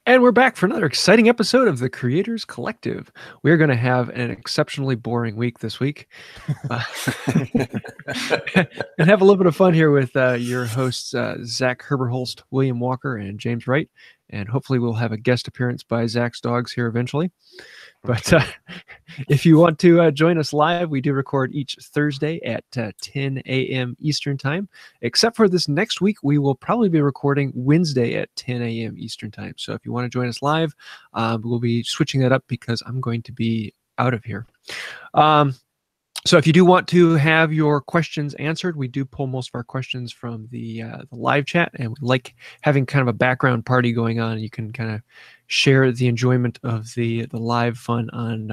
And we're back for another exciting episode of the Creators Collective. We're going to have an exceptionally boring week this week. And have a little bit of fun here with your hosts, Zach Herberholst, William Walker, and James Wright. And hopefully we'll have a guest appearance by Zach's dogs here eventually. But if you want to join us live, we do record each Thursday at 10 a.m. Eastern Time. Except for this next week, we will probably be recording Wednesday at 10 a.m. Eastern Time. So if you want to join us live, we'll be switching that up because I'm going to be out of here. So if you do want to have your questions answered, we do pull most of our questions from the live chat, and we like having kind of a background party going on. You can kind of share the enjoyment of the live fun on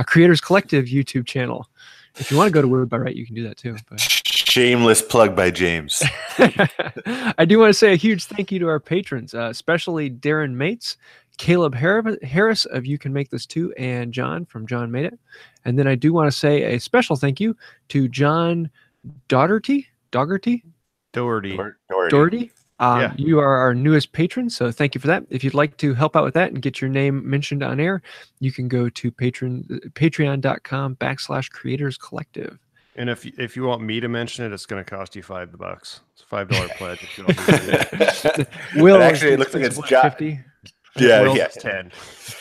Creators Collective YouTube channel. If you want to go to Wood by Right, you can do that too. But shameless plug by James. I do want to say a huge thank you to our patrons, especially Darren Mates, Caleb Harris of You Can Make This Too, and John from John Made It. And then I do want to say a special thank you to John Doherty. Yeah. You are our newest patron, so thank you for that. If you'd like to help out with that and get your name mentioned on air, you can go to patreon.com/Creators Collective. And if you want me to mention it, it's going to cost you $5. It's a $5 pledge. If you want me to Will, actually, it looks like it's Josh. 50. Yeah, Will's yeah. 10.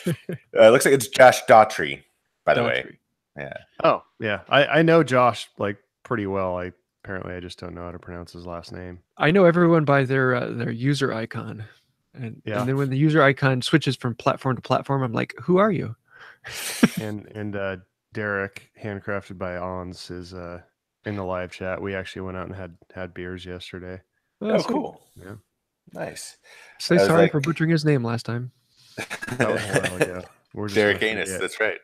It looks like it's Josh Daughtry, by the way. Yeah. Oh, yeah. I know Josh like pretty well. Apparently I just don't know how to pronounce his last name. I know everyone by their user icon, and then when the user icon switches from platform to platform, I'm like, who are you? and Derek, handcrafted by Ons, is in the live chat. We actually went out and had beers yesterday. Oh, cool. Yeah. Nice. Say sorry for butchering his name last time. That was a while ago. Derek Anus, that's right.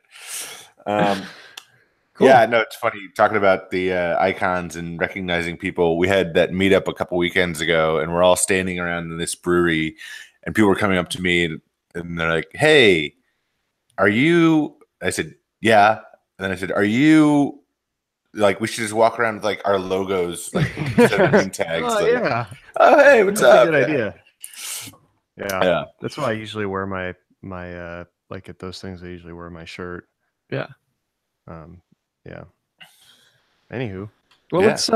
Cool. Yeah, no, it's funny talking about the icons and recognizing people. We had that meetup a couple weekends ago, and we're all standing around in this brewery, and people were coming up to me, and they're like, "Hey, are you?" I said, "Yeah," and then I said, "Are you?" Like, we should just walk around with like our logos, like instead of name tags. Oh, like, yeah. Oh, hey, what's That's up? a good idea. Yeah. Yeah. That's why I usually wear my like at those things. I usually wear my shirt. Yeah. Yeah. Anywho. Well, let's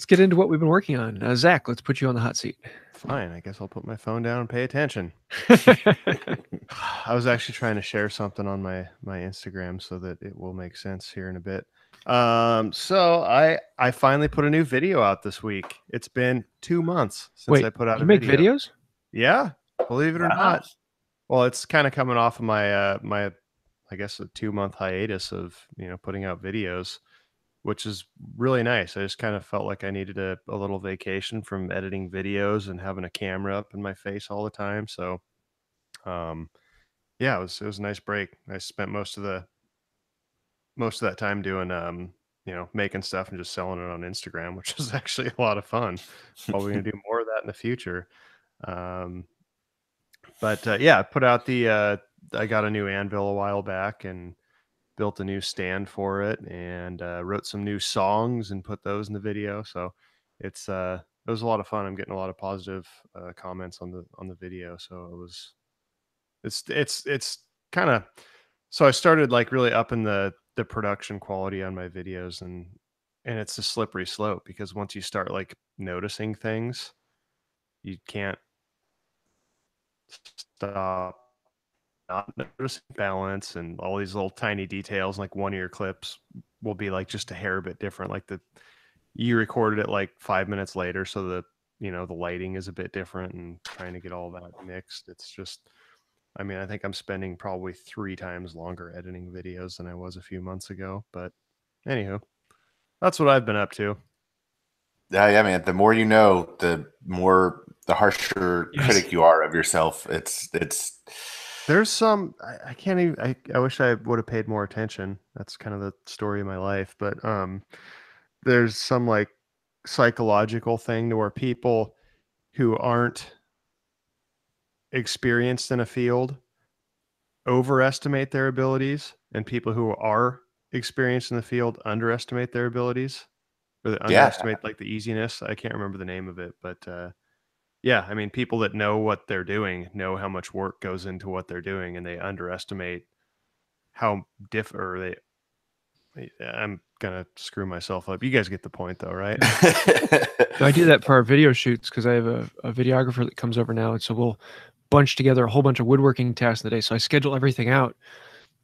get into what we've been working on. Zach, let's put you on the hot seat. Fine. I guess I'll put my phone down and pay attention. I was actually trying to share something on my Instagram so that it will make sense here in a bit. So I finally put a new video out this week. It's been 2 months since I put out a video. You make videos? Yeah, believe it or not. Well, it's kind of coming off of my I guess a 2-month hiatus of putting out videos, which is really nice. I just kind of felt like I needed a little vacation from editing videos and having a camera up in my face all the time. So yeah, it was a nice break. I spent most of that time doing making stuff and just selling it on Instagram, which is actually a lot of fun. Probably gonna do more of that in the future. But yeah, I put out I got a new anvil a while back and built a new stand for it, and wrote some new songs and put those in the video. So it was a lot of fun. I'm getting a lot of positive comments on the video. So it's kind of, so I started like really upping the production quality on my videos, and it's a slippery slope, because once you start like noticing things, you can't stop not noticing balance and all these little tiny details. Like one of your clips will be like just a hair bit different. Like you recorded it like 5 minutes later, so the lighting is a bit different, and trying to get all that mixed. It's just, I mean, I think I'm spending probably 3 times longer editing videos than I was a few months ago. But anywho, that's what I've been up to. Yeah, man. The more you know, the harsher critic you are of yourself. There's some, I can't even, I wish I would have paid more attention. That's kind of the story of my life. But there's some like psychological thing to where people who aren't experienced in a field overestimate their abilities, and people who are experienced in the field underestimate their abilities, or they underestimate like the easiness. I can't remember the name of it, but yeah, I mean, people that know what they're doing know how much work goes into what they're doing, and they underestimate how or they. I'm gonna screw myself up. You guys get the point, though, right? I do that for our video shoots because I have a videographer that comes over now, and so we'll bunch together a whole bunch of woodworking tasks in the day. So I schedule everything out,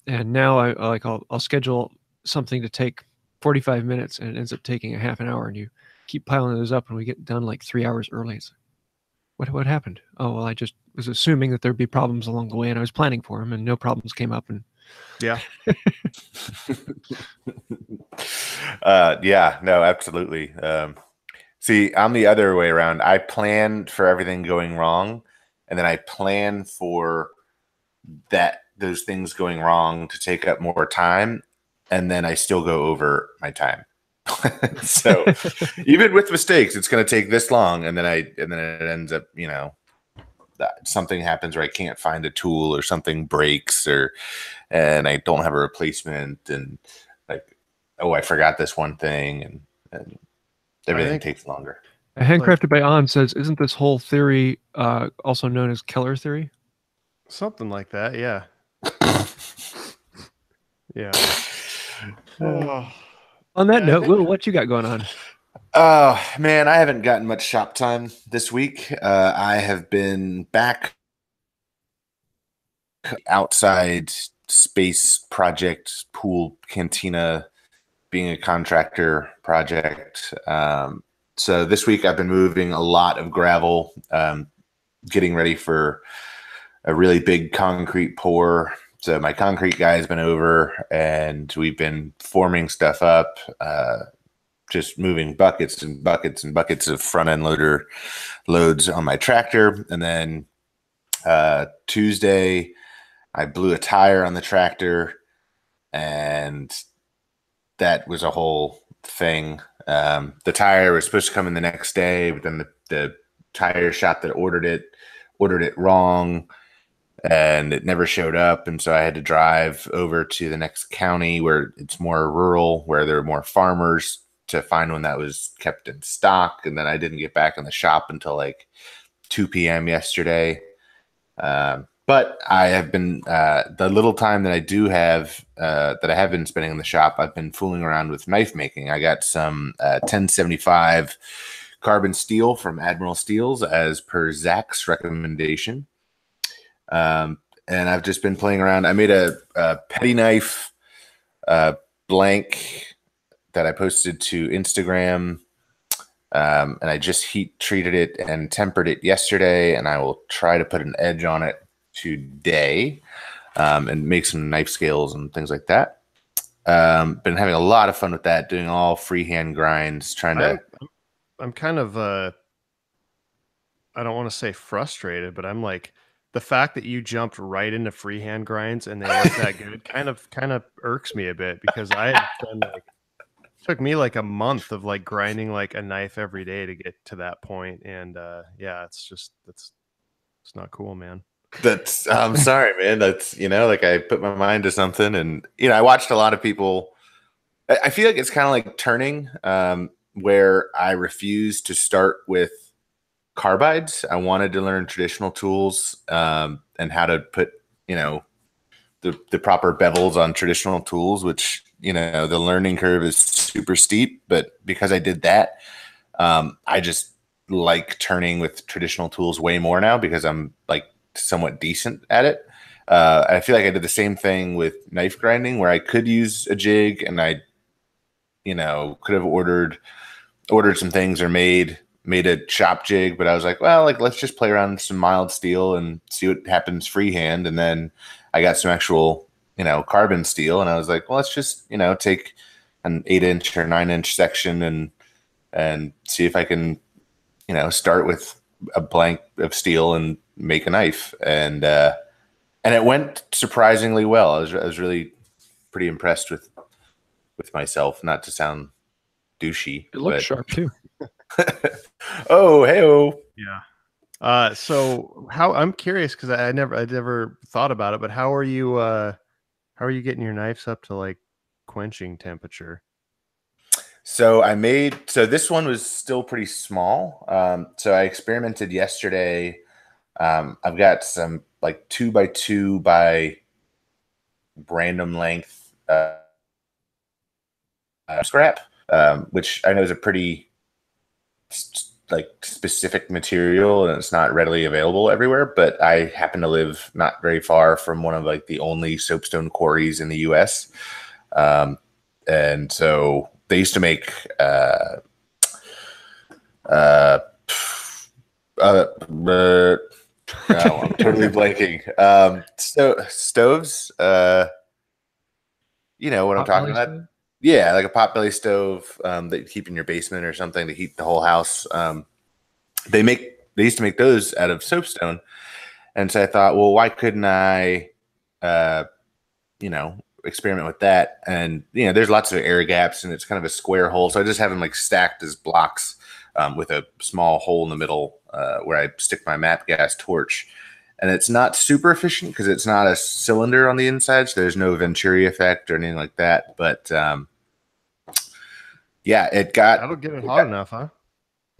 and now I'll schedule something to take 45 minutes, and it ends up taking a half an hour, and you keep piling those up, and we get done like 3 hours early. It's like, what happened? Oh, well, I just was assuming that there'd be problems along the way, and I was planning for them, and no problems came up. And yeah. Yeah, no, absolutely. See, I'm the other way around. I plan for everything going wrong, and then I plan for those things going wrong to take up more time, and then I still go over my time. So even with mistakes, it's going to take this long, and then it ends up, something happens where I can't find a tool or something breaks and I don't have a replacement, and like, oh, I forgot this one thing, and everything takes longer. Handcrafted by On says, isn't this whole theory also known as Keller theory? Something like that, yeah. Yeah. Oh. On that note, Will, what you got going on? Oh, man, I haven't gotten much shop time this week. I have been back outside space project, pool, cantina, being a contractor project. So this week I've been moving a lot of gravel, getting ready for a really big concrete pour. So my concrete guy has been over, and we've been forming stuff up, just moving buckets and buckets and buckets of front end loads on my tractor. And then Tuesday, I blew a tire on the tractor, and that was a whole thing. The tire was supposed to come in the next day, but then the tire shop that ordered it wrong, and it never showed up. And so I had to drive over to the next county where it's more rural, where there are more farmers, to find one that was kept in stock. And then I didn't get back in the shop until like 2 p.m. yesterday. But I have been, the little time that I do have, that I have been spending in the shop, I've been fooling around with knife making. I got some 1075 carbon steel from Admiral Steels as per Zach's recommendation. And I've just been playing around. I made a petty knife blank that I posted to Instagram. And I just heat treated it and tempered it yesterday, and I will try to put an edge on it today, and make some knife scales and things like that. Been having a lot of fun with that, doing all freehand grinds, I'm kind of I don't want to say frustrated, but I'm like, the fact that you jumped right into freehand grinds and they weren't that good kind of irks me a bit, because I had done like, took me like a month of like grinding like a knife every day to get to that point. And yeah, it's not cool, man. I'm sorry, man. That's, like I put my mind to something, and, I watched a lot of people. I feel like it's kind of like turning, where I refuse to start with carbides. I wanted to learn traditional tools, and how to put, the proper bevels on traditional tools, which, the learning curve is super steep. But because I did that, I just like turning with traditional tools way more now, because I'm like somewhat decent at it. I feel like I did the same thing with knife grinding, where I could use a jig, and I, could have ordered some things or made a shop jig, but I was like, well, like, let's just play around with some mild steel and see what happens freehand. And then I got some actual, carbon steel, and I was like, well, let's just, take an 8-inch or 9-inch section and see if I can, start with a blank of steel and make a knife. And it went surprisingly well. I was really pretty impressed with myself, not to sound douchey. It looks sharp too. Oh, hey-oh. Yeah. So I'm curious, because I never thought about it, but how are you getting your knives up to like quenching temperature? So this one was still pretty small. So I experimented yesterday. I've got some like 2x2 by random length scrap, which I know is a pretty like specific material and it's not readily available everywhere. But I happen to live not very far from one of like the only soapstone quarries in the U.S. And so they used to make I'm totally blanking. Stoves. You know what I'm talking about? Stove? Yeah, like a potbelly stove that you keep in your basement or something to heat the whole house. They used to make those out of soapstone, and so I thought, well, why couldn't I, experiment with that? And there's lots of air gaps, and it's kind of a square hole, so I just have them like stacked as blocks with a small hole in the middle where I stick my MAP gas torch. And it's not super efficient because it's not a cylinder on the inside, so there's no Venturi effect or anything like that. But that'll get it hot enough, huh?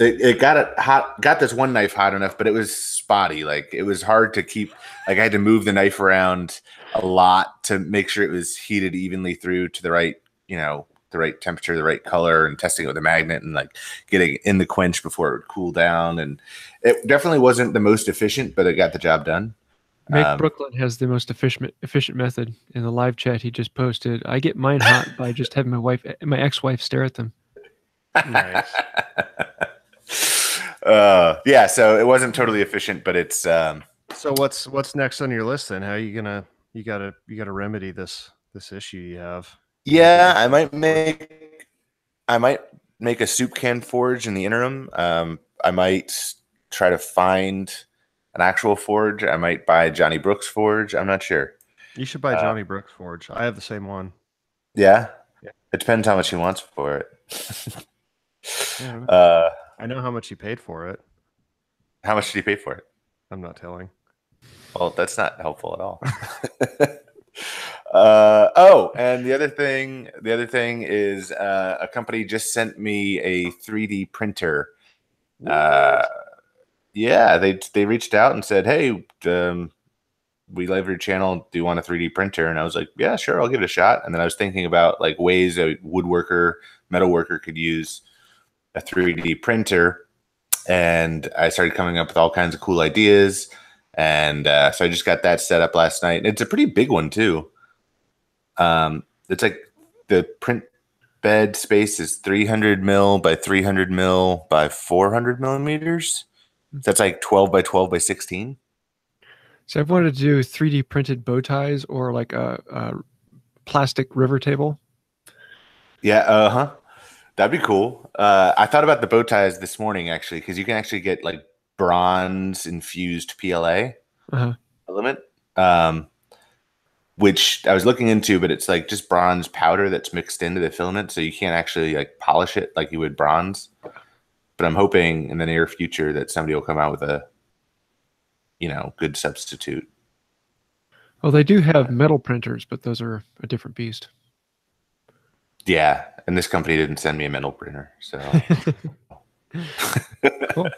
It got it hot. Got this one knife hot enough, but it was spotty. Like it was hard to keep. Like I had to move the knife around a lot to make sure it was heated evenly through to the right, the right temperature, the right color, and testing it with a magnet and like getting in the quench before it would cool down. And it definitely wasn't the most efficient, but it got the job done. Make Brooklyn has the most efficient method. In the live chat he just posted, I get mine hot by just having my ex-wife stare at them. Nice. Yeah, so it wasn't totally efficient, but it's so what's next on your list then? How are you gonna you gotta remedy this issue you have? Yeah, I might make a soup can forge in the interim. I might try to find an actual forge. I might buy Johnny Brooks forge. I'm not sure. You should buy Johnny Brooks forge. I have the same one. Yeah? It depends how much he wants for it. I know how much he paid for it. How much did he pay for it? I'm not telling. Well, that's not helpful at all. And the other thing is a company just sent me a 3D printer. Yeah, they reached out and said, "Hey, we love your channel. Do you want a 3D printer?" And I was like, "Yeah, sure, I'll give it a shot." And then I was thinking about like ways a woodworker, metalworker could use a 3D printer, and I started coming up with all kinds of cool ideas. And so I just got that set up last night. It's a pretty big one too. It's like the print bed space is 300 mil by 300 mil by 400 millimeters. That's like 12 by 12 by 16. So I've wanted to do 3D printed bow ties or like a plastic river table. Yeah, that'd be cool. I thought about the bow ties this morning actually, because you can actually get like bronze infused PLA element, which I was looking into, but it's like just bronze powder that's mixed into the filament, so you can't actually like polish it like you would bronze. But I'm hoping in the near future that somebody will come out with a, good substitute. Well, they do have metal printers, but those are a different beast. Yeah, and this company didn't send me a metal printer, so cool.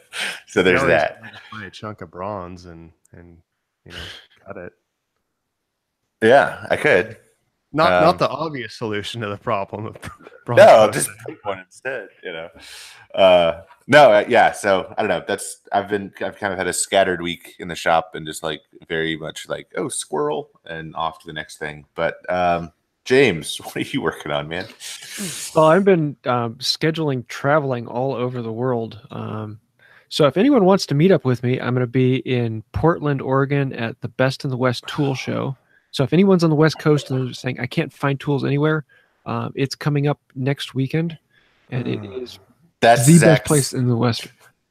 So there's that. Buy a chunk of bronze and cut it. Yeah, I could. Not the obvious solution to the problem of bronze. No, just pick one instead. Yeah. So I don't know. I've kind of had a scattered week in the shop and just like very much like, oh, squirrel and off to the next thing. But James, what are you working on, man? Well, I've been scheduling traveling all over the world. So if anyone wants to meet up with me, I'm going to be in Portland, Oregon at the Best in the West Tool Show. So if anyone's on the West Coast and they're saying, I can't find tools anywhere, it's coming up next weekend. And it is the best place in the West.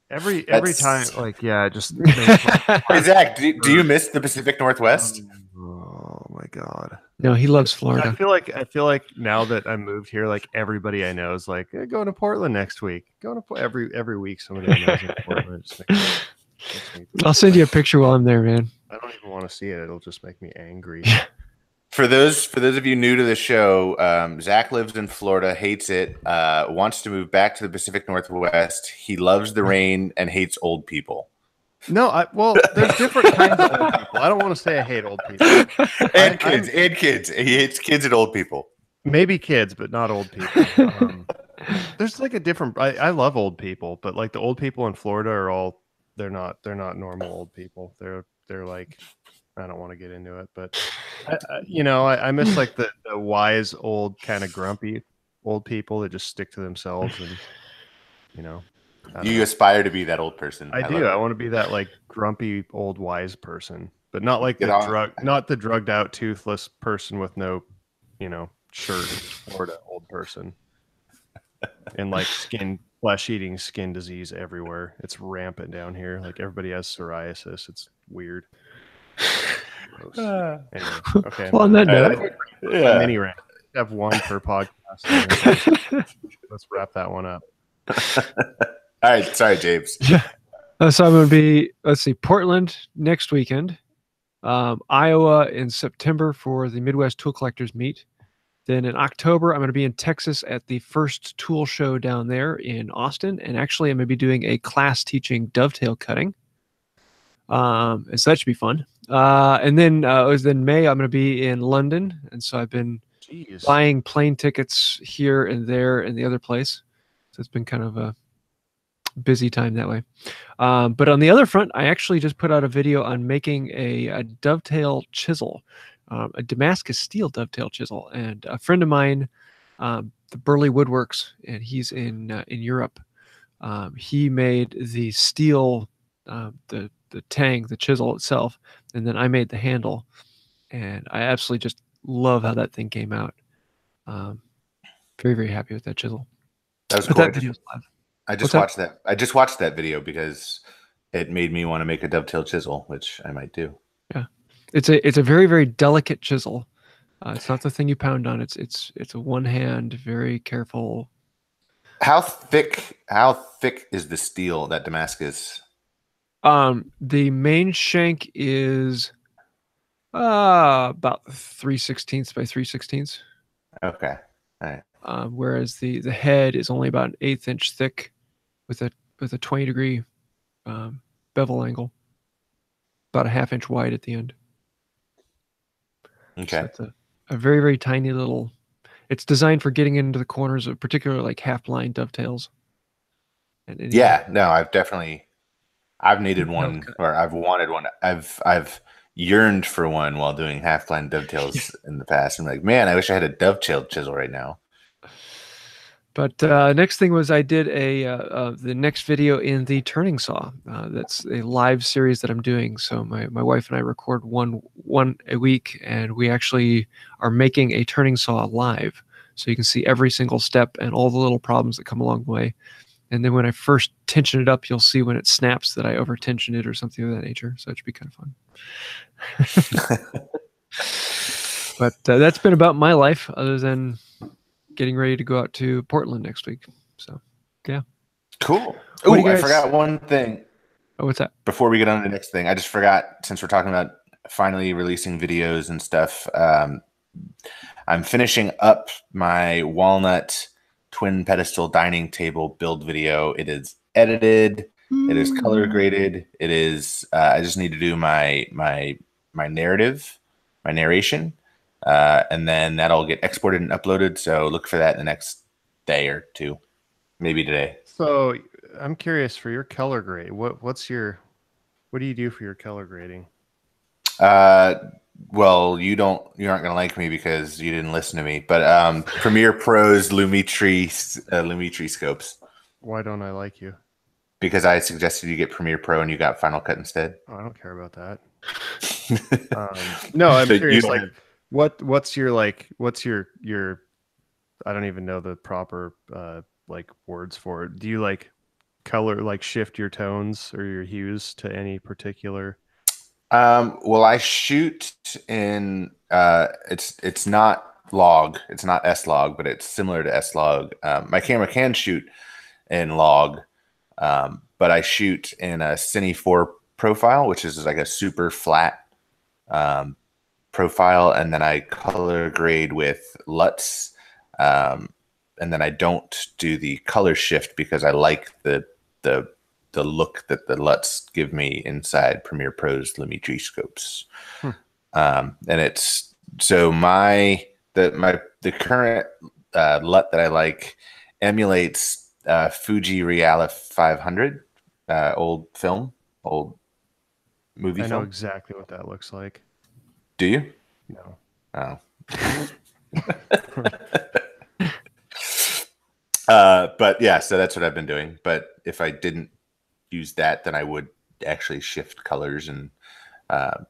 Every time, like, yeah, just Hey, Zach, do you miss the Pacific Northwest? Oh my God. No, he loves Florida. I feel like now that I moved here, like everybody I know is like, hey, going to Portland next week. Going to every week somebody I know is in Portland. I'll send you a picture while I'm there, man. I don't even want to see it. It'll just make me angry. For those of you new to the show, Zach lives in Florida, hates it, wants to move back to the Pacific Northwest. He loves the rain and hates old people. No, well, there's different kinds of old people. I don't want to say I hate old people. And kids. He hates kids and old people. Maybe kids, but not old people. There's like a different. I love old people, but like the old people in Florida are all they're not normal old people. They're like, I don't want to get into it, but I miss like the wise old kind of grumpy old people that just stick to themselves and you aspire to be that old person. I do. I want to be that like grumpy old wise person, but not like not the drugged out toothless person with no shirt Florida old person and like flesh eating skin disease everywhere. It's rampant down here. Like everybody has psoriasis. It's weird. Anyway, okay. Well, on that note, mini rant. Have one per podcast. Let's wrap that one up. All right, sorry, James. Yeah. So I'm going to be, Portland next weekend, Iowa in September for the Midwest Tool Collectors Meet. Then in October, I'm going to be in Texas at the first tool show down there in Austin. And actually, I'm going to be doing a class teaching dovetail cutting. And so that should be fun. And then in May, I'm going to be in London. And so I've been buying plane tickets here and there and the other place. So it's been kind of a busy time that way. But on the other front, I actually just put out a video on making a dovetail chisel, a Damascus steel dovetail chisel. And a friend of mine, the Burley Woodworks, and he's in Europe. He made the steel, the tang, the chisel itself, and then I made the handle. And I absolutely just love how that thing came out. Very, very happy with that chisel. That was cool. That video's live. I just watched that. I just watched that video because it made me want to make a dovetail chisel, which I might do. Yeah, it's a very, very delicate chisel. It's not the thing you pound on. It's a one hand, very careful. How thick is the steel that Damascus? The main shank is about 3/16 by 3/16. Okay, all right. Whereas the head is only about an 1/8 inch thick, with a 20-degree bevel angle, about a 1/2 inch wide at the end. Okay, so it's a very, very tiny little. It's designed for getting into the corners of particular like half-line dovetails. I've needed one, or I've wanted one. I've yearned for one while doing half-line dovetails in the past. I'm like, man, I wish I had a dovetail chisel right now. But next thing was I did the next video in the turning saw. That's a live series that I'm doing. So my wife and I record one a week, and we actually are making a turning saw live. So you can see every single step and all the little problems that come along the way. And then when I first tension it up, you'll see when it snaps that I over tension it or something of that nature. So it should be kind of fun. But that's been about my life, other than getting ready to go out to Portland next week. So, yeah. Cool. Oh, I forgot one thing. Oh, what's that? Before we get on to the next thing, I just forgot, since we're talking about finally releasing videos and stuff, I'm finishing up my walnut twin pedestal dining table build video. It is edited. It is color graded. It is, I just need to do my narrative, my narration. And then that'll get exported and uploaded. So look for that in the next day or two, maybe today. So I'm curious, for your color grade, what do you do for your color grading? Well, you aren't going to like me because you didn't listen to me, but Premiere Pro's Lumetri scopes. Why don't I like you? Because I suggested you get Premiere Pro and you got Final Cut instead. Oh, I don't care about that. No, I'm curious. Like, what's your I don't even know the proper like words for it. Do you like color, like shift your tones or your hues to any particular? Well, I shoot in it's not log, it's not S-Log, but it's similar to S-Log. My camera can shoot in log, but I shoot in a Cine 4 profile, which is like a super flat profile, and then I color grade with LUTs. And then I don't do the color shift because I like the look that the LUTs give me inside Premiere Pro's Lumetri scopes. And it's so the current LUT that I like emulates Fuji Reala 500, old movie I know film. exactly what that looks like. Do you? No. Oh. But yeah, so that's what I've been doing. But if I didn't use that, then I would actually shift colors. And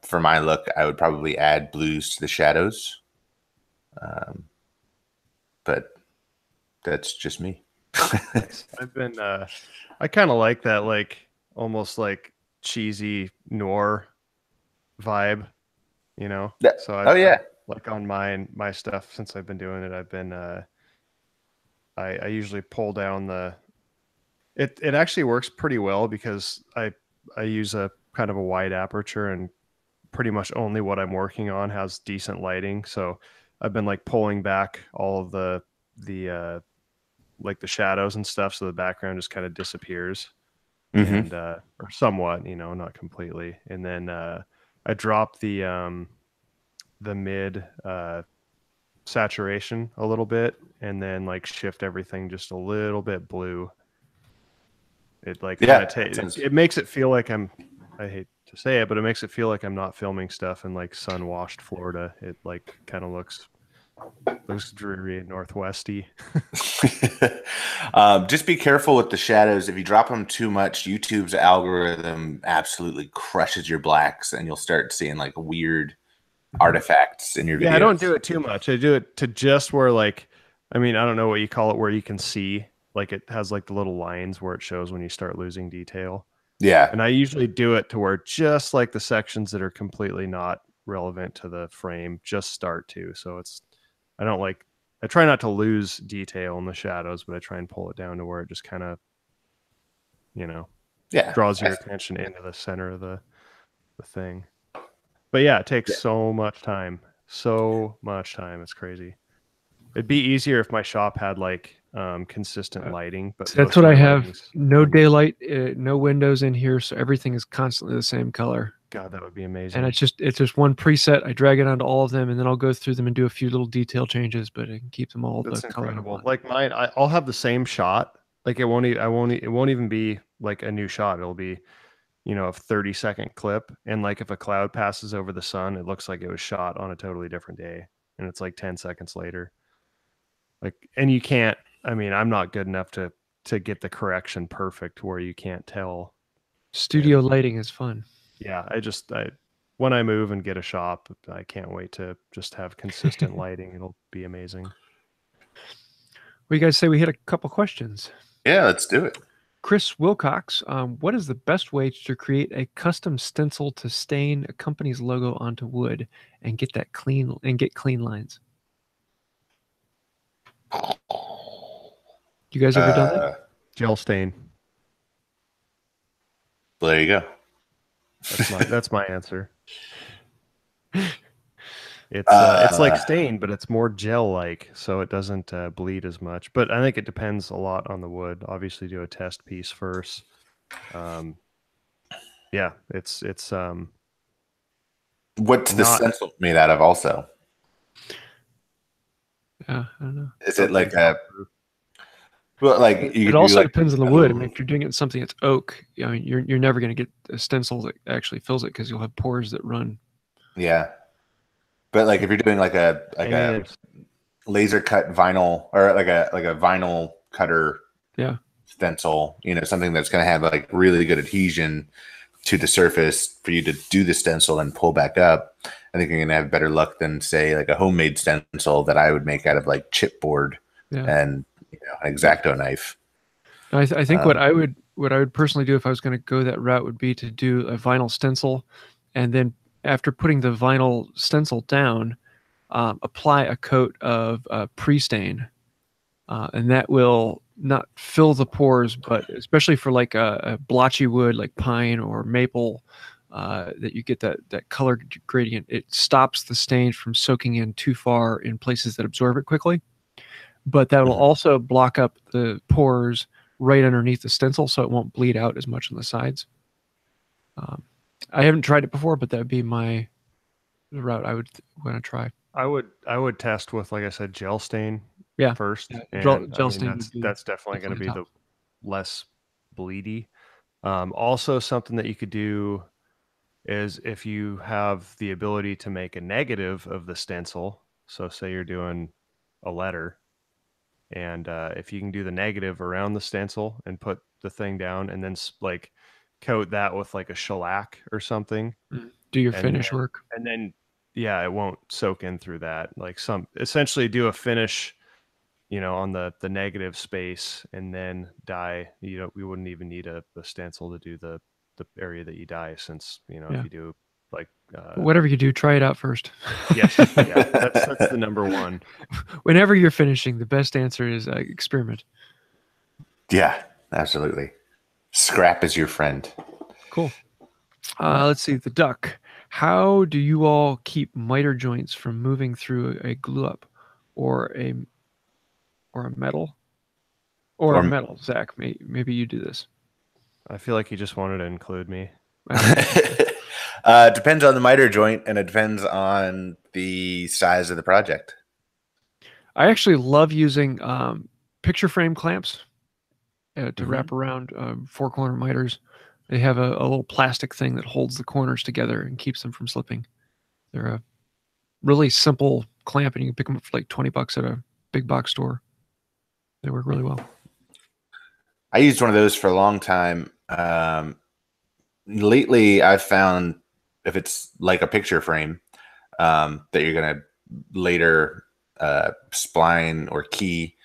for my look, I would probably add blues to the shadows. But that's just me. I've been I kind of like that, like almost like cheesy noir vibe, you know. Yeah. So like on my stuff, since I've been doing it, I've been I usually pull down it actually works pretty well because I use a kind of a wide aperture, and pretty much only what I'm working on has decent lighting. So I've been like pulling back all of the like the shadows and stuff, so the background just kind of disappears. And or somewhat, you know, not completely. And then I drop the mid saturation a little bit, and then like shift everything just a little bit blue. It like it makes it feel like I hate to say it, but it makes it feel like I'm not filming stuff in like sun washed Florida. It like kind of looks dreary and northwesty. Just be careful with the shadows. If you drop them too much, YouTube's algorithm absolutely crushes your blacks, and you'll start seeing like weird artifacts in your videos. Yeah, I don't do it too much. I do it to just where, like, I mean, I don't know what you call it, where you can see, like it has like the little lines where it shows when you start losing detail. Yeah. And I usually do it to where just like the sections that are completely not relevant to the frame just start to. So I try not to lose detail in the shadows, but I try and pull it down to where it just kind of, you know, draws your attention into the center of the thing. But yeah, it takes so much time. So much time. It's crazy. It'd be easier if my shop had like consistent lighting, but that's what I have. No daylight, no windows in here, so everything is constantly the same color. God, that would be amazing. And it's just one preset. I drag it onto all of them, and then I'll go through them and do a few little detail changes, but I can keep them all That's the color. Incredible. Like mine, I'll have the same shot. Like it won't even be like a new shot. It'll be, you know, a 30-second clip, and like if a cloud passes over the sun, it looks like it was shot on a totally different day, and it's like 10 seconds later. Like, and you can't. I mean, I'm not good enough to get the correction perfect where you can't tell. Studio lighting is fun. Yeah, when I move and get a shop, I can't wait to just have consistent lighting. It'll be amazing. What do you guys say we hit a couple questions? Yeah, let's do it. Chris Wilcox, what is the best way to create a custom stencil to stain a company's logo onto wood and get clean lines? You guys ever done that? Gel stain. Well, there you go. That's my answer. It's like stain, but it's more gel-like, so it doesn't bleed as much. But I think it depends a lot on the wood. Obviously, do a test piece first. Yeah, it's what's the stencil made out of? Also, yeah, I don't know. Is it like a? Well, like it also depends on the wood. I mean, if you're doing it in something that's oak, I mean, you're never going to get a stencil that actually fills it because you'll have pores that run. Yeah, but like if you're doing like a laser cut vinyl or like a vinyl cutter, stencil, you know, something that's going to have like really good adhesion to the surface for you to do the stencil and pull back up. I think you're going to have better luck than say like a homemade stencil that I would make out of like chipboard and an X-Acto knife. I think what I would personally do if I was going to go that route would be to do a vinyl stencil, and then after putting the vinyl stencil down, apply a coat of pre-stain, and that will not fill the pores, but especially for like a blotchy wood like pine or maple, that you get that color gradient. It stops the stain from soaking in too far in places that absorb it quickly. But that will also block up the pores right underneath the stencil, so it won't bleed out as much on the sides. I haven't tried it before, but that would be the route I would want to try. I would test with, like I said, gel stain first. Yeah. And gel stain that's definitely going to be top. the less bleedy. Also, something that you could do is if you have the ability to make a negative of the stencil. So say you're doing a letter, and if you can do the negative around the stencil and put the thing down, and then like coat that with like a shellac or something. Do your finish work. And then, yeah, it won't soak in through that. Like essentially do a finish, on the negative space, and then dye. We wouldn't even need a stencil to do the area that you dye, since, if you do like whatever you do, try it out first. Yes, yeah, that's the number one. Whenever you're finishing, the best answer is experiment. Yeah, absolutely. Scrap is your friend. Cool. Let's see, the duck. How do you all keep miter joints from moving through a glue up or a metal? Or a metal, Zach. Maybe you do this. I feel like you just wanted to include me. Depends on the miter joint, and it depends on the size of the project. I actually love using picture frame clamps to wrap around 4-corner miters. They have a little plastic thing that holds the corners together and keeps them from slipping. They're a really simple clamp, and you can pick them up for like $20 at a big box store. They work really well. I used one of those for a long time. Lately, I've found if it's like a picture frame that you're going to later spline or key,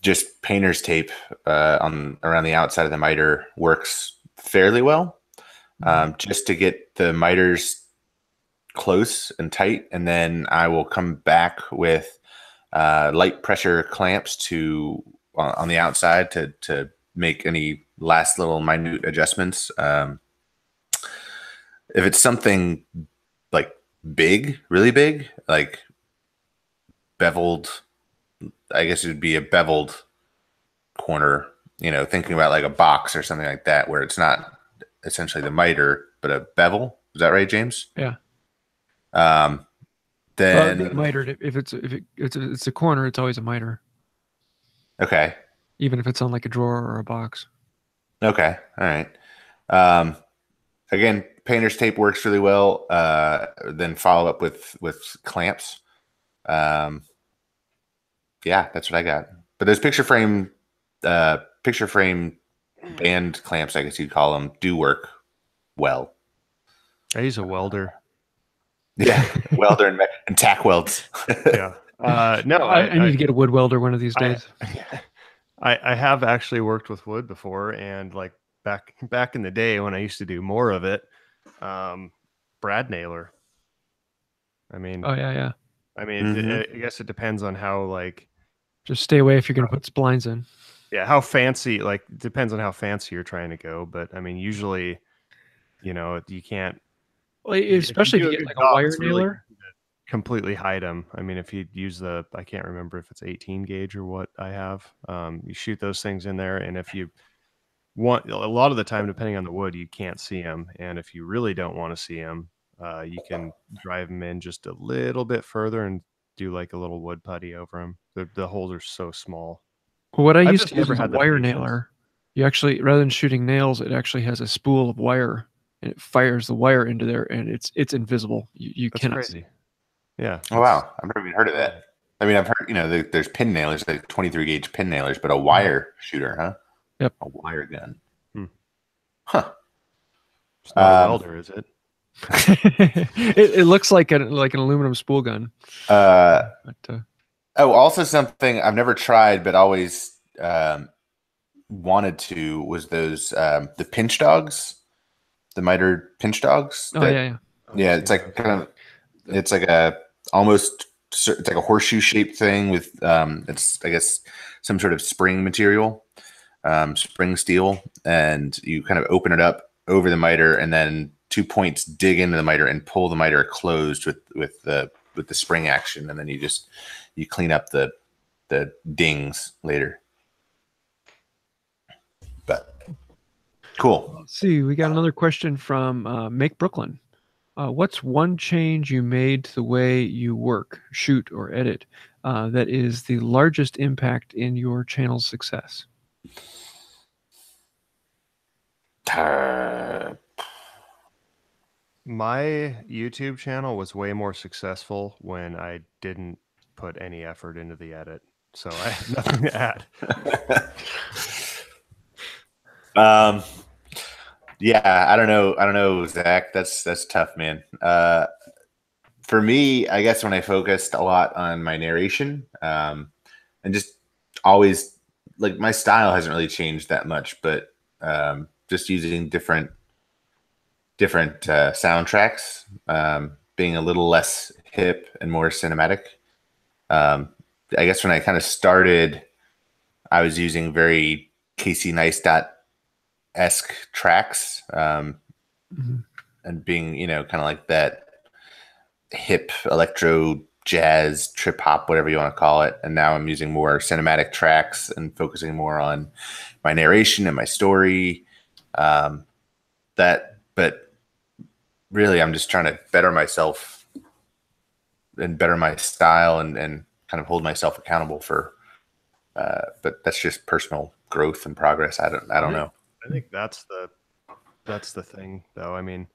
just painter's tape around the outside of the miter works fairly well, just to get the miters close and tight. And then I will come back with light pressure clamps on the outside to make any last little minute adjustments. If it's something like big, really big, like beveled, I guess it would be a beveled corner, thinking about like a box or something like that, where it's not essentially the miter, but a bevel. Is that right, James? Yeah. Then mitered. If it's a corner, it's always a miter. Okay. Even if it's on like a drawer or a box. Okay. All right. Again, painter's tape works really well. Then follow up with clamps. Yeah, that's what I got. But those picture frame band clamps, I guess you'd call them, do work well. I use a welder. Yeah, welder and tack welds. Yeah. No, I need to get a wood welder one of these days. I have actually worked with wood before, and like back in the day when I used to do more of it, brad nailer. I mean, oh yeah. I mean, I guess it depends on how, like, just stay away if you're going to put splines in. Yeah, how fancy, like, depends on how fancy you're trying to go. But I mean, usually, you can't. Well, especially if you get like a wire nailer. Completely hide them. I mean, if you use I can't remember if it's 18 gauge or what I have. You shoot those things in there, and if you want, a lot of the time, depending on the wood, you can't see them. And if you really don't want to see them, you can drive them in just a little bit further and do like a little wood putty over them. The holes are so small. Well, what I used to use was a wire nailer. You actually, rather than shooting nails, it actually has a spool of wire, and it fires the wire into there, and it's invisible. You cannot see. Yeah. Oh wow, I've never even heard of that. I mean, I've heard there's pin nailers, like 23 gauge pin nailers, but a wire shooter, huh? Yep. A wire gun. Huh. It's not a welder, is it? It looks like an aluminum spool gun. Also something I've never tried but always wanted to was those the pinch dogs, the miter pinch dogs. Yeah. It's like it's like a horseshoe shaped thing with it's, I guess, some sort of spring material, spring steel, and you kind of open it up over the miter, and then 2 points dig into the miter and pull the miter closed with the spring action, and then you clean up the dings later. But cool. Let's see, we got another question from Make Brooklyn. What's one change you made to the way you work, shoot, or edit that is the largest impact in your channel's success? My YouTube channel was way more successful when I didn't put any effort into the edit. So I have nothing to add. Yeah, I don't know, Zach. That's tough, man. For me, I guess when I focused a lot on my narration, and just always, like, my style hasn't really changed that much, but just using different soundtracks, being a little less hip and more cinematic. I guess when I kind of started, I was using very Casey Neistat-esque tracks, and being, kind of like that hip electro jazz trip hop, whatever you want to call it. And now I'm using more cinematic tracks and focusing more on my narration and my story. But really, I'm just trying to better myself and better my style and kind of hold myself accountable for. But that's just personal growth and progress. I don't know. I think that's the thing, though. I mean,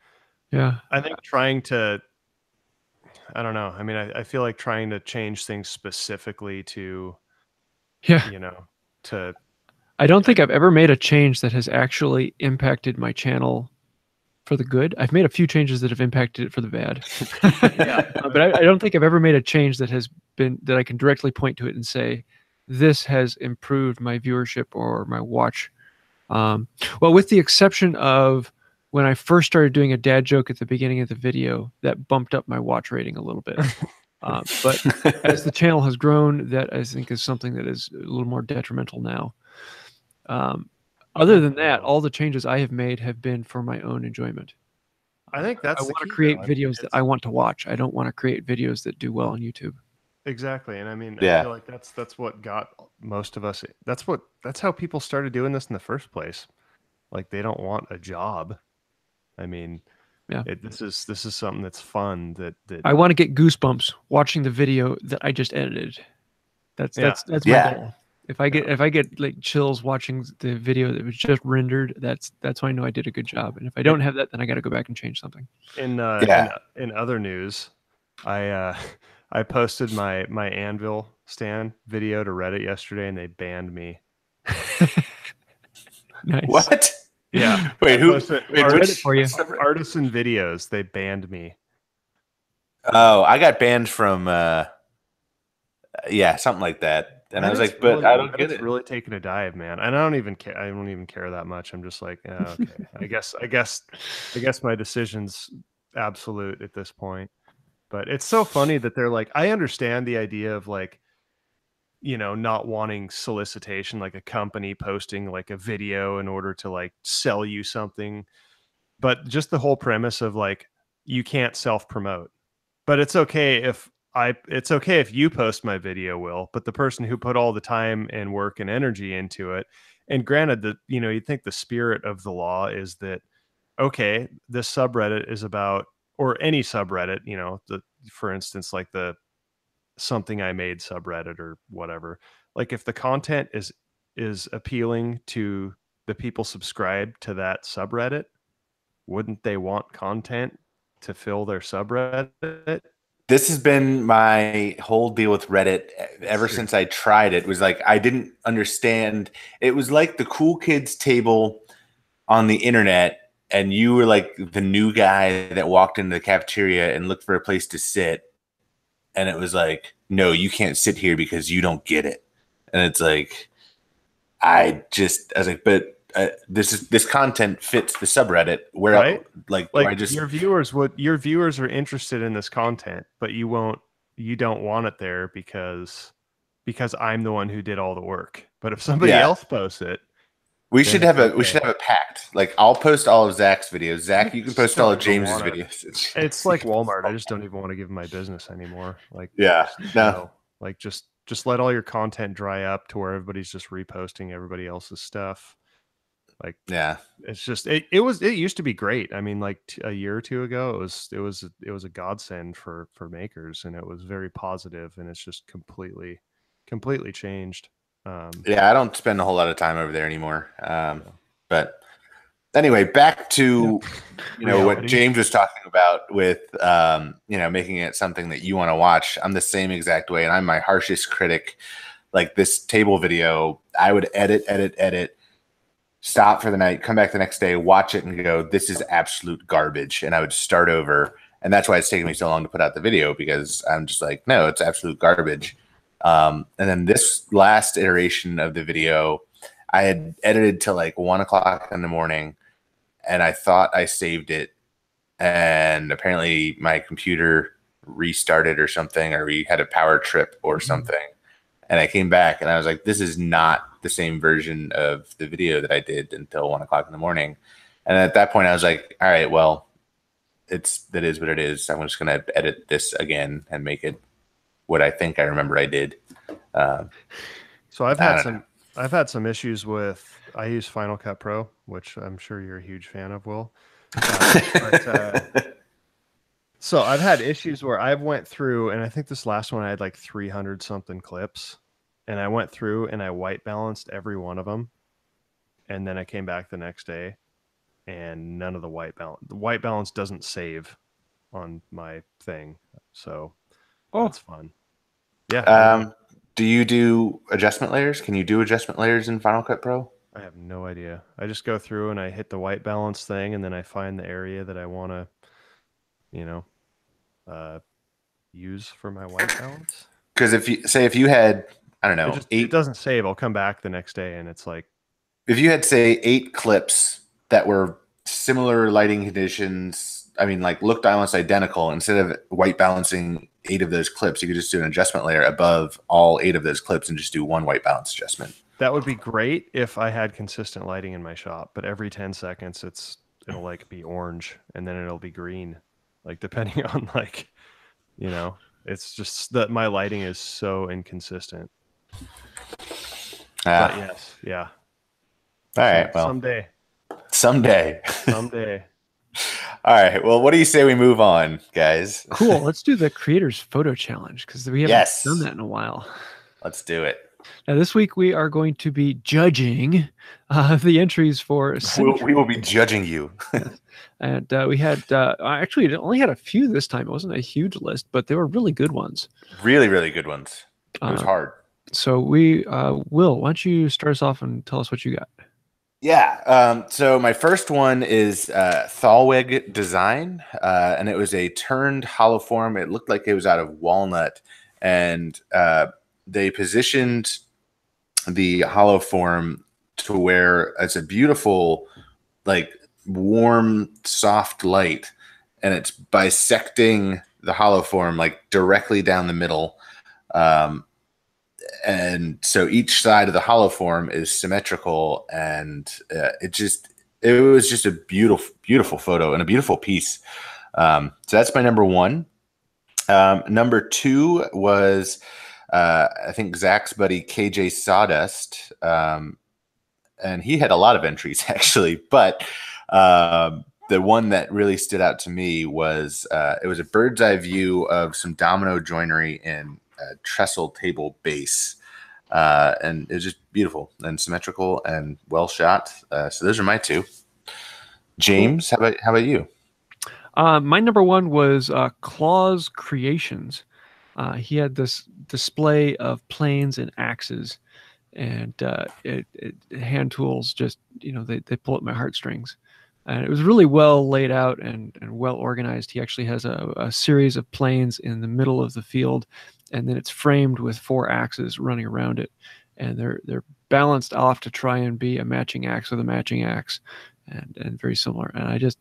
yeah, I think trying to, I don't know. I mean, I feel like trying to change things specifically to, to. I don't think I've ever made a change that has actually impacted my channel for the good. I've made a few changes that have impacted it for the bad. But I don't think I've ever made a change that has been, that I can directly point to it and say, this has improved my viewership or my watch. Well, with the exception of when I first started doing a dad joke at the beginning of the video, that bumped up my watch rating a little bit. But as the channel has grown, that I think is something that is a little more detrimental now. Other than that, all the changes I have made have been for my own enjoyment. I think that's I want to create videos that I want to watch. I don't want to create videos that do well on YouTube. Exactly. And I mean, Yeah. I feel like that's what got most of us. That's how people started doing this in the first place. Like, they don't want a job. I mean, yeah, this is something that's fun. That I want to get goosebumps watching the video that I just edited. That's my goal. If I get like chills watching the video that was just rendered, that's when I know I did a good job. And if I don't have that, then I got to go back and change something. In other news, I posted my anvil stand video to Reddit yesterday, and they banned me. Nice. What? Yeah. Wait, who? Reddit for you? Artisan videos. They banned me. Oh, I got banned from something like that. And I was like, but I don't get it. It's really taking a dive, man. And I don't even care. I don't even care that much. I'm just like, oh, okay. I guess my decision's absolute at this point. But it's so funny that they're like, I understand the idea of, like, not wanting solicitation, like a company posting like a video in order to like sell you something. But just the whole premise of, like, you can't self-promote. But it's okay if you post my video, Will, but the person who put all the time and work and energy into it, and granted that, you'd think the spirit of the law is that, okay, this subreddit is about, or any subreddit, for instance, like the something I made subreddit or whatever, like, if the content is appealing to the people subscribed to that subreddit, wouldn't they want content to fill their subreddit? This has been my whole deal with Reddit ever since I tried it. Was like, I didn't understand. It was like the cool kids table on the internet, and you were like the new guy that walked into the cafeteria and looked for a place to sit. And it was like, no, you can't sit here because you don't get it. And it's like, I was like, but this content fits the subreddit where right? I just, your viewers are interested in this content, but you don't want it there because I'm the one who did all the work. But if somebody else posts it, We then should it's have a okay. we should have a pact. Like I'll post all of Zach's videos. Zach, you can Just post don't all of even James's wanna- videos. It's like Walmart. I just don't even want to give them my business anymore. Like, Yeah. No. no, like just let all your content dry up to where everybody's just reposting everybody else's stuff. Like, Yeah. it's just it used to be great. I mean, like a year or two ago, it was a godsend for makers, and it was very positive, and it's just completely changed. Yeah, I don't spend a whole lot of time over there anymore. But anyway, back to what Reality. James was talking about with making it something that you want to watch. I'm the same exact way, and I'm my harshest critic. Like this table video, I would edit, stop for the night, come back the next day, watch it, and go, "This is absolute garbage," and I would start over. And that's why it's taking me so long to put out the video, because I'm just like, no, it's absolute garbage. And then this last iteration of the video, I had edited till like 1 o'clock in the morning, and I thought I saved it, and apparently my computer restarted or something, or we had a power trip or something. And I came back and I was like, this is not the same version of the video that I did until 1 o'clock in the morning. And at that point I was like, all right, well, that is what it is. I'm just going to edit this again and make it what I think I remember I did. So I've had some issues with, I use Final Cut Pro, which I'm sure you're a huge fan of, Will. So I've had issues where I've went through, and I think this last one I had like 300 something clips, and I went through and I white balanced every one of them, and then I came back the next day, and none of the white balance doesn't save on my thing, so that's fun. Yeah. Do you do adjustment layers? Can you do adjustment layers in Final Cut Pro? I have no idea. I just go through and I hit the white balance thing, and then I find the area that I want to, use for my white balance. Because if you had, I don't know, it doesn't save. I'll come back the next day, and it's like, if you had, say, 8 clips that were similar lighting conditions, I mean, like looked almost identical, instead of white balancing 8 of those clips, you could just do an adjustment layer above all 8 of those clips and just do one white balance adjustment. That would be great if I had consistent lighting in my shop, but every 10 seconds it'll like be orange, and then it'll be green, like depending on it's just that my lighting is so inconsistent. But yes, yeah. All right, well, someday. All right, well, what do you say we move on, guys? Cool. Let's do the creators photo challenge, because we haven't done that in a while. Let's do it. Now, this week we are going to be judging the entries for. We will be judging you. And we had actually it only had a few this time. It wasn't a huge list, but they were really good ones. Really, really good ones. It was hard. So we Will, why don't you start us off and tell us what you got? Yeah. So my first one is Thalweg Design, and it was a turned hollow form. It looked like it was out of walnut, and they positioned the hollow form to where it's a beautiful, like warm, soft light, and it's bisecting the hollow form like directly down the middle. And so each side of the hollow form is symmetrical, and it was just a beautiful, beautiful photo and a beautiful piece. So that's my number one. Number two was, I think, Zach's buddy KJ Sawdust. And he had a lot of entries actually, but the one that really stood out to me was, it was a bird's eye view of some domino joinery in a trestle table base. And it was just beautiful and symmetrical and well shot. So those are my two. James, how about you? My number one was Claws Creations. He had this display of planes and axes, and hand tools. Just they pull at my heartstrings, and it was really well laid out and well organized. He actually has a series of planes in the middle of the field, and then it's framed with 4 axes running around it, and they're balanced off to try and be a matching axe with a matching axe, and very similar. And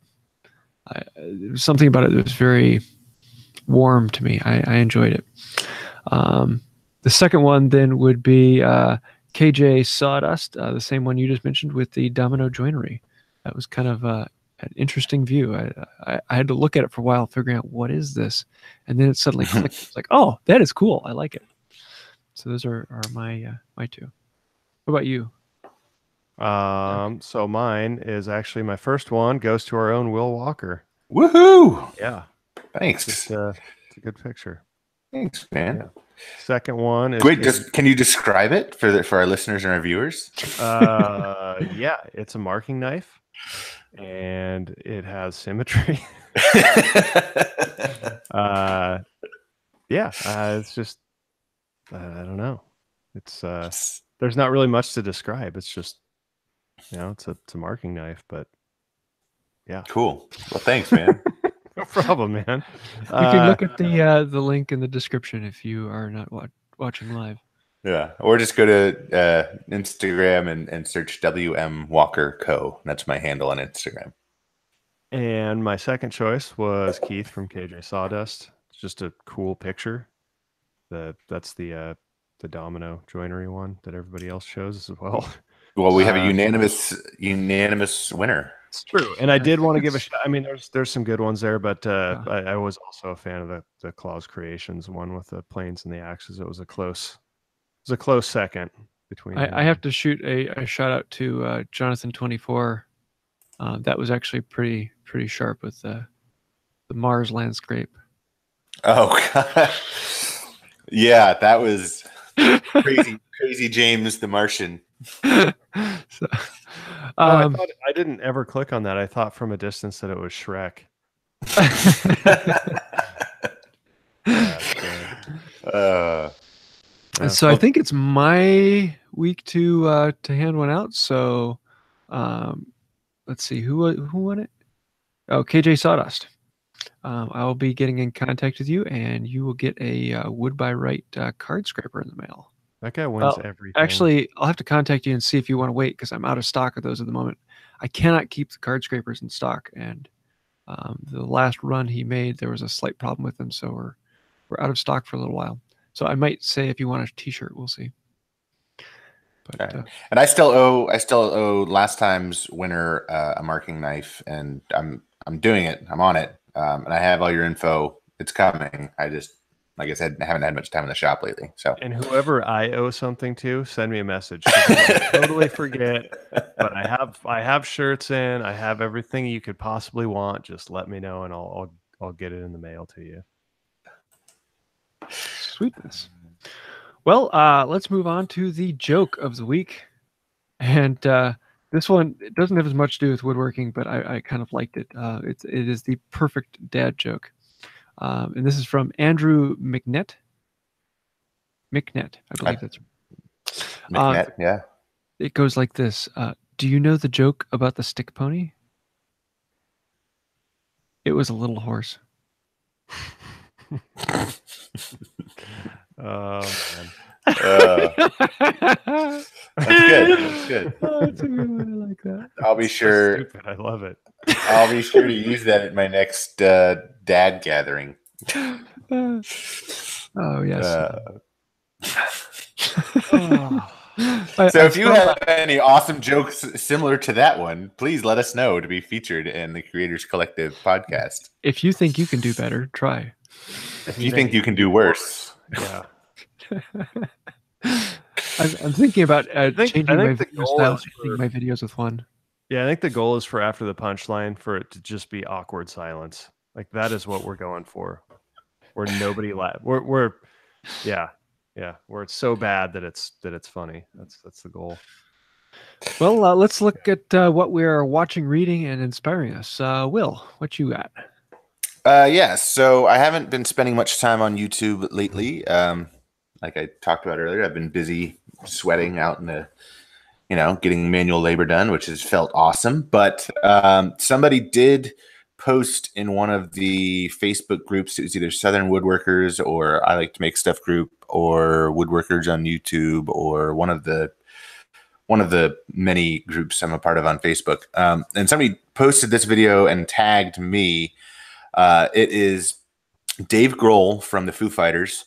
there was something about it that was very warm to me. I enjoyed it. The second one then would be KJ Sawdust, the same one you just mentioned with the domino joinery. That was kind of an interesting view. I had to look at it for a while, figuring out what is this, and then it suddenly clicked. It's like, oh, that is cool. I like it. So those are my my two. What about you? So mine is actually my first one goes to our own Will Walker. Woohoo! Yeah, Thanks. it's a good picture. Thanks, man. Yeah. Second one is Wait, can you describe it for our listeners and our viewers? yeah, it's a marking knife, and it has symmetry. It's just I don't know. It's there's not really much to describe. It's just it's a marking knife, but yeah. Cool. Well, thanks, man. No problem, man. You can look at the link in the description if you are not watching live. Yeah, or just go to Instagram and search WM Walker Co. That's my handle on Instagram. And my second choice was Keith from KJ Sawdust. It's just a cool picture. That's the domino joinery one that everybody else chose as well. Well, we have a unanimous winner. It's true, and I did want to give a shot. I mean, there's some good ones there, but I was also a fan of the Claus Creations one with the planes and the axes. It was a close second between. I have to shoot a shout out to Jonathan24. That was actually pretty sharp with the Mars landscape. Oh God. Yeah, that was crazy James the Martian. So, I didn't ever click on that. I thought from a distance that it was Shrek. So I think it's my week to hand one out. So let's see who won it. Oh, KJ Sawdust. I will be getting in contact with you, and you will get a Wood by Wright card scraper in the mail. That guy wins everything. Actually, I'll have to contact you and see if you want to wait because I'm out of stock of those at the moment. I cannot keep the card scrapers in stock, and the last run he made, there was a slight problem with them, so we're out of stock for a little while. So I might say if you want a T-shirt, we'll see. But, and I still owe last time's winner a marking knife, and I'm doing it. I'm on it, and I have all your info. It's coming. I just, like I said, I haven't had much time in the shop lately. So, and whoever I owe something to, send me a message. I totally forget, but I have shirts in. I have everything you could possibly want. Just let me know, and I'll get it in the mail to you. Sweetness. Well, let's move on to the joke of the week, and this one, it doesn't have as much to do with woodworking, but I kind of liked it. It is the perfect dad joke. And this is from Andrew McNett. I believe that's McNett, yeah. It goes like this. Do you know the joke about the stick pony? It was a little horse. Oh, man. That's good. That's good. Oh, that's a good one. I like that. I'll be sure. So stupid. I love it. I'll be sure to use that at my next dad gathering. Oh yes. So if you have any awesome jokes similar to that one, please let us know to be featured in the Creators Collective podcast. If you think you can do better, try. If you think you can do worse, yeah. I'm thinking about changing my video style, for my videos with one. Yeah, I think the goal is for after the punchline for it to just be awkward silence. Like that is what we're going for. Where nobody laughs. We're where it's so bad that it's funny. That's the goal. Well, let's look at what we're watching, reading, and inspiring us. Will, what you got? So I haven't been spending much time on YouTube lately. Like I talked about earlier, I've been busy sweating out in the, getting manual labor done, which has felt awesome. But somebody did post in one of the Facebook groups. It was either Southern Woodworkers or I Like to Make Stuff group or Woodworkers on YouTube or one of the many groups I'm a part of on Facebook. And somebody posted this video and tagged me. It is Dave Grohl from the Foo Fighters.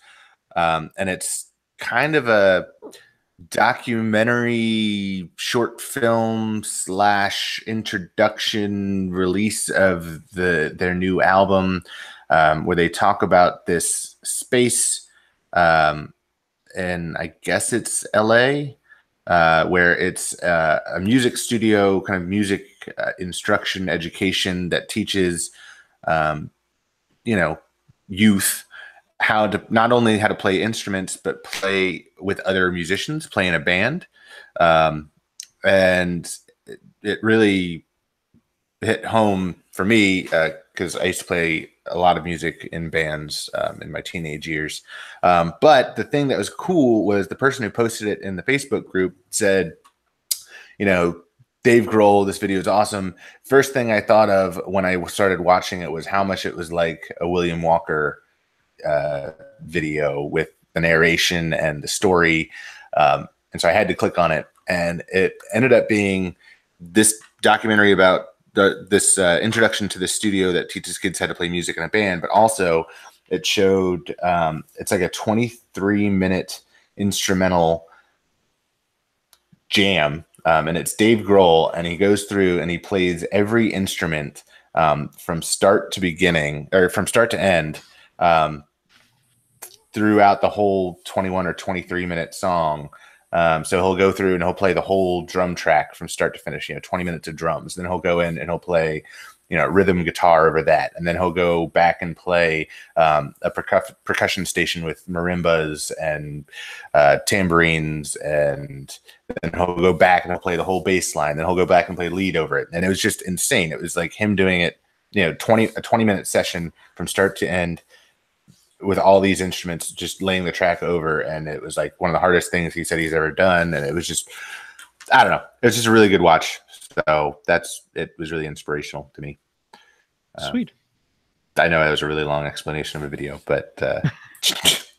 And it's kind of documentary short film / introduction release of their new album, where they talk about this space, and I guess it's LA, where it's a music studio, kind of music instruction education that teaches, you know, youth how to not only how to play instruments but play with other musicians, play in a band, and it really hit home for me because I used to play a lot of music in bands in my teenage years. But the thing that was cool was the person who posted it in the Facebook group said, you know, Dave Grohl, this video is awesome. First thing I thought of when I started watching it was how much it was like a William Walker video with the narration and the story. And so I had to click on it, and it ended up being this documentary about this introduction to the studio that teaches kids how to play music in a band, but also it showed it's like a 23-minute instrumental jam, and it's Dave Grohl, and he goes through and he plays every instrument from start to beginning, or from start to end, throughout the whole 21 or 23-minute song. So he'll go through and he'll play the whole drum track from start to finish, 20 minutes of drums. Then he'll go in and he'll play, rhythm guitar over that. And then he'll go back and play a percussion station with marimbas and tambourines. And then he'll go back and he'll play the whole bass line. Then he'll go back and play lead over it. And it was just insane. It was like him doing it, a 20-minute session from start to end, with all these instruments, just laying the track over. And it was like one of the hardest things he said he's ever done. And it was just, I don't know. It was just a really good watch. So it was really inspirational to me. Sweet. I know it was a really long explanation of a video, but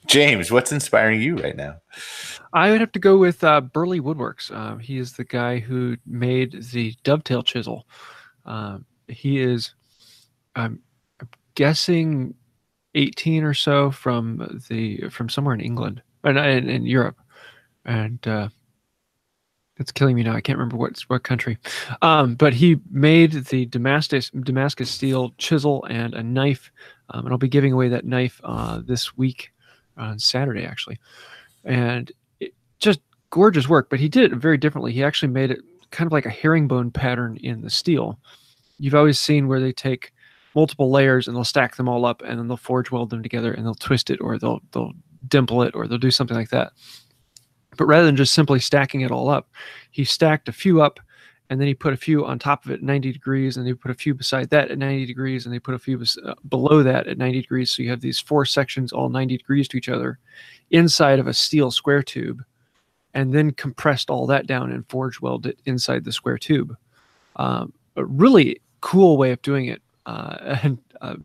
James, what's inspiring you right now? I would have to go with Burley Woodworks. He is the guy who made the dovetail chisel. He is, I'm guessing, 18 or so from somewhere in England and in Europe, and it's killing me now. I can't remember what country, but he made the Damascus steel chisel and a knife, and I'll be giving away that knife this week on Saturday actually, and just gorgeous work. But he did it very differently. He actually made it kind of like a herringbone pattern in the steel. You've always seen where they take multiple layers and they'll stack them all up and then they'll forge weld them together and they'll twist it, or they'll dimple it, or they'll do something like that. But rather than just simply stacking it all up, he stacked a few up and then he put a few on top of it at 90 degrees, and he put a few beside that at 90 degrees, and they put a few below that at 90 degrees. So you have these 4 sections all 90 degrees to each other inside of a steel square tube, and then compressed all that down and forge welded it inside the square tube. A really cool way of doing it. And a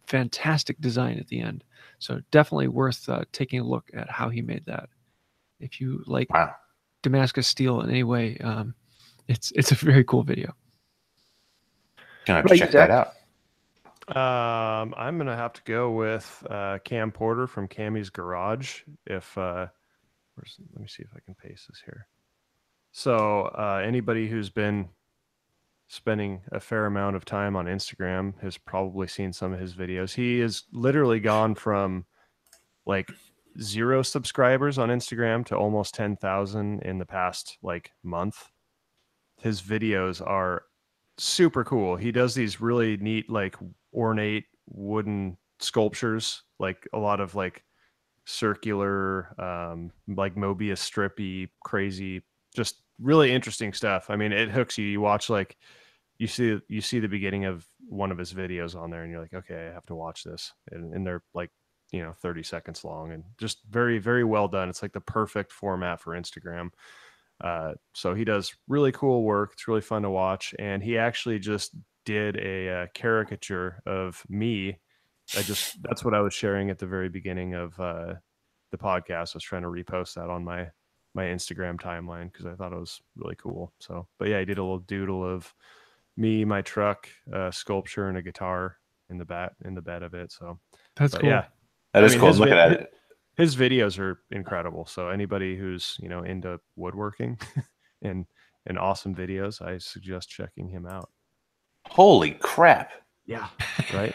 fantastic design at the end. So definitely worth taking a look at how he made that. If you like Damascus steel in any way, it's a very cool video. Gonna have to check that out. I'm gonna have to go with Cam Porter from Cammy's Garage. Let me see if I can paste this here. So anybody who's been spending a fair amount of time on Instagram has probably seen some of his videos. He has literally gone from like 0 subscribers on Instagram to almost 10,000 in the past month. His videos are super cool. He does these really neat, ornate wooden sculptures, a lot of circular, Mobius strippy, crazy, just really interesting stuff. I mean, it hooks you. You watch you see the beginning of one of his videos on there, and you're like, okay, I have to watch this. And they're 30 seconds long, and just very, very well done. It's like the perfect format for Instagram. So he does really cool work. It's really fun to watch. And he actually just did a caricature of me. That's what I was sharing at the very beginning of the podcast. I was trying to repost that on my Instagram timeline because I thought it was really cool. So, but yeah, I did a little doodle of me, my truck, sculpture, and a guitar in the bed of it. So that's cool. Yeah, that is cool. Look at it. his videos are incredible. So anybody who's, you know, into woodworking and awesome videos, I suggest checking him out. Holy crap! Yeah, right.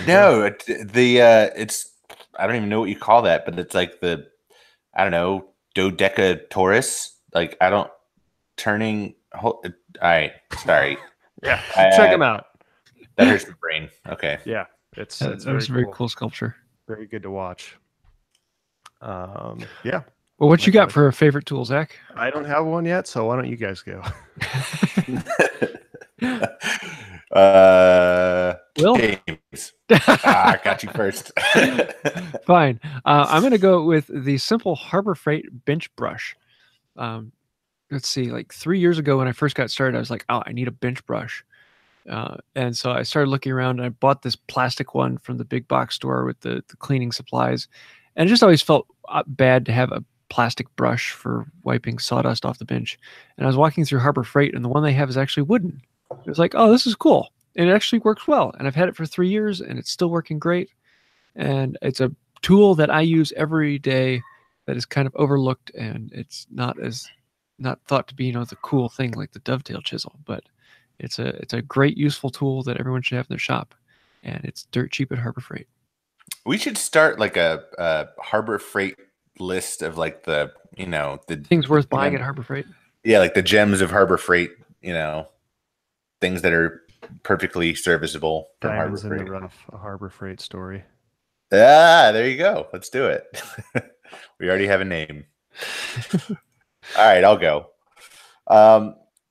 No, it's I don't even know what you call that, but it's like the I don't know dodecatorus. Like I don't turning. All right, sorry. Yeah, check him out. That hurts my brain. Okay. Yeah, it's That very was a very cool sculpture. Very good to watch. Yeah. Well, what you got for a favorite tool, Zach? I don't have one yet, so why don't you guys go? Will? James. I got you first. Fine. I'm going to go with the simple Harbor Freight bench brush. Let's see, like 3 years ago when I first got started, I was like, oh, I need a bench brush. And so I started looking around and I bought this plastic one from the big box store with the cleaning supplies. And it just always felt bad to have a plastic brush for wiping sawdust off the bench. And I was walking through Harbor Freight and the one they have is actually wooden. It was like, oh, this is cool. And it actually works well. And I've had it for 3 years and it's still working great. And it's a tool that I use every day that is kind of overlooked and it's not thought to be, the cool thing like the dovetail chisel, but it's a great useful tool that everyone should have in their shop, and it's dirt cheap at Harbor Freight. We should start like a Harbor Freight list of like the things worth buying at Harbor Freight. Yeah, like the gems of Harbor Freight. Things that are perfectly serviceable from Diamonds Harbor in Freight. the rough, a Harbor Freight story. Ah, there you go. Let's do it. We already have a name. All right, I'll go.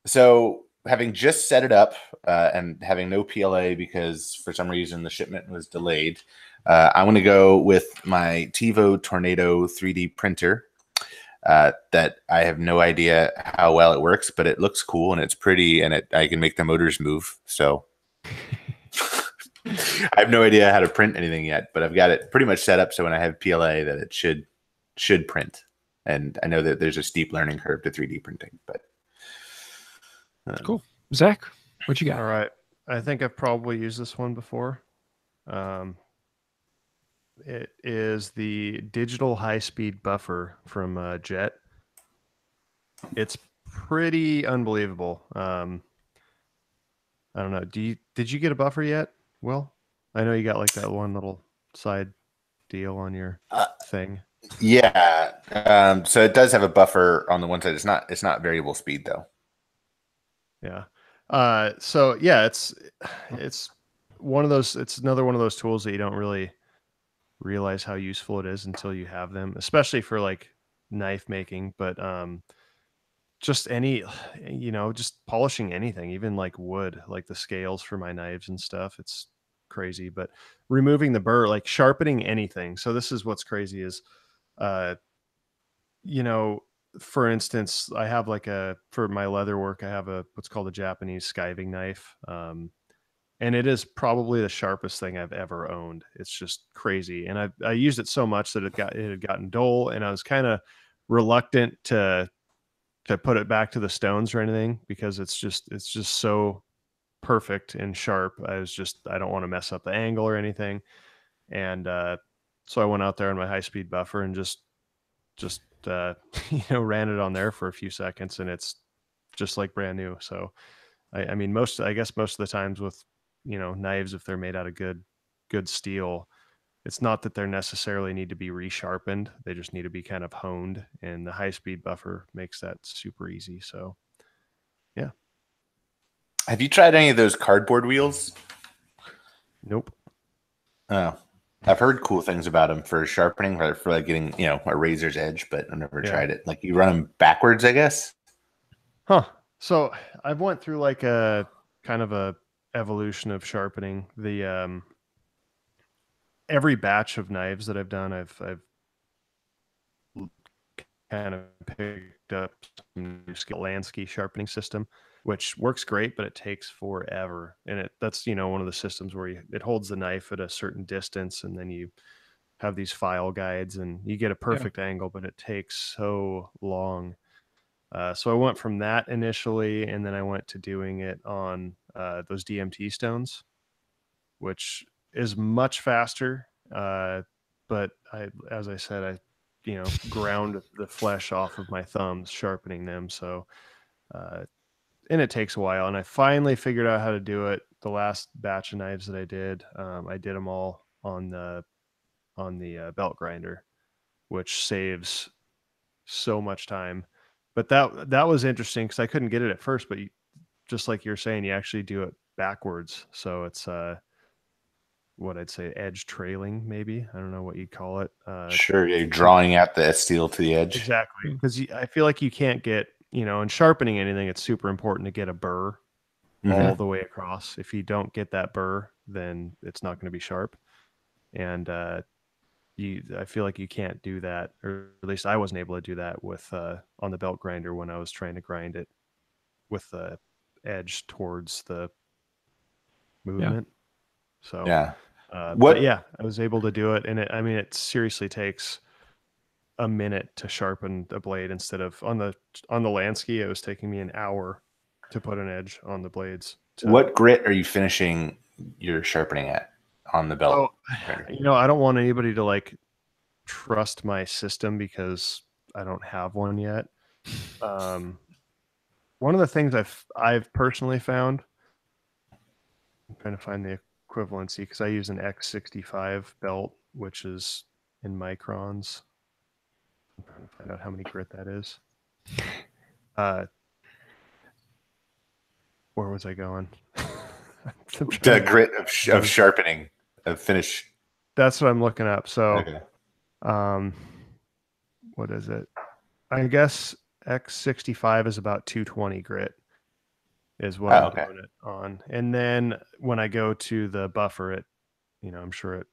So having just set it up and having no PLA because for some reason the shipment was delayed, I'm going to go with my TiVo Tornado 3D printer that I have no idea how well it works, but it looks cool and it's pretty and I can make the motors move. So I have no idea how to print anything yet, but I've got it pretty much set up so when I have PLA that it should print. And I know that there's a steep learning curve to 3D printing, but cool. Zach, what you got? All right. I think I've probably used this one before. It is the digital high-speed buffer from Jet. It's pretty unbelievable. I don't know. Did you get a buffer yet? Will? I know you got like that one little side deal on your thing. Yeah. So it does have a buffer on the one side. It's not variable speed though. Yeah. So yeah, it's one of those. It's another one of those tools that you don't really realize how useful it is until you have them, especially for like knife making. But just just polishing anything, even like wood, like the scales for my knives and stuff. It's crazy. But removing the burr, like sharpening anything. So this is what's crazy is, for instance, I have for my leather work, I have what's called a Japanese skiving knife. And it is probably the sharpest thing I've ever owned. It's just crazy. And I used it so much that it had gotten dull and I was kind of reluctant to put it back to the stones or anything because it's just so perfect and sharp. I don't want to mess up the angle or anything. And, so I went out there on my high-speed buffer and just ran it on there for a few seconds and it's just like brand new. So I mean most of the times with knives, if they're made out of good steel, it's not that they're necessarily need to be resharpened. They just need to be kind of honed, and the high-speed buffer makes that super easy. So yeah. Have you tried any of those cardboard wheels? Nope. Oh, I've heard cool things about them for sharpening, for like getting, a razor's edge, but I've never tried it. Like you run them backwards, I guess. Huh. So I've went through like a kind of a evolution of sharpening. The every batch of knives that I've done, I've kind of picked up some new Lansky sharpening system, which works great, but it takes forever. And that's one of the systems where it holds the knife at a certain distance, and then you have these file guides, and you get a perfect angle, but it takes so long. So I went from that initially, and then I went to doing it on those DMT stones, which is much faster. but as I said, ground the flesh off of my thumbs, sharpening them. So, and it takes a while. And I finally figured out how to do it. The last batch of knives that I did them all on the belt grinder, which saves so much time. But that was interesting because I couldn't get it at first. But just like you're saying, you actually do it backwards. So it's what I'd say edge trailing, maybe. I don't know what you'd call it. Sure, you're drawing out the steel to the edge. Exactly, because I feel like you can't get, in sharpening anything, it's super important to get a burr all the way across. If you don't get that burr, then it's not going to be sharp. And I feel like you can't do that, or at least I wasn't able to do that with on the belt grinder when I was trying to grind it with the edge towards the movement. So yeah. But yeah, I was able to do it, and it seriously takes a minute to sharpen a blade instead of on the Lansky. It was taking me an hour to put an edge on the blades. What grit are you finishing your sharpening at on the belt? I don't want anybody to like trust my system because I don't have one yet. One of the things I've personally found, I'm trying to find the equivalency because I use an X65 belt, which is in microns. I'm trying to find out how many grit that is. Where was I going? The grit of sharpening, of finish. That's what I'm looking up. So, okay. What is it? I guess X65 is about 220 grit is what I'm doing it on. And then when I go to the buffer, I'm sure it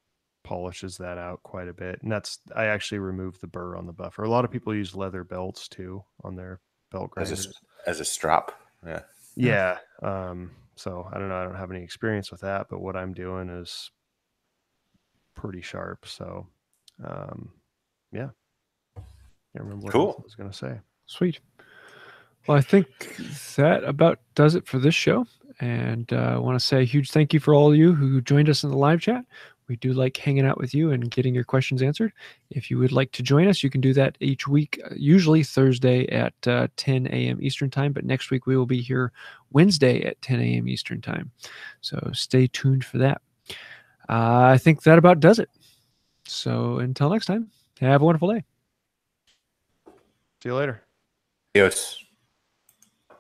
polishes that out quite a bit. And I actually removed the burr on the buffer. A lot of people use leather belts too on their belt grinders. As a strap. Yeah. Yeah. So I don't know. I don't have any experience with that, but what I'm doing is pretty sharp. So, yeah. Can't remember what else I was going to say. Sweet. Well, I think that about does it for this show. And I want to say a huge thank you for all of you who joined us in the live chat. We do like hanging out with you and getting your questions answered. If you would like to join us, you can do that each week, usually Thursday at 10 a.m. Eastern time. But next week we will be here Wednesday at 10 a.m. Eastern time. So stay tuned for that. I think that about does it. So until next time, have a wonderful day. See you later. Adios.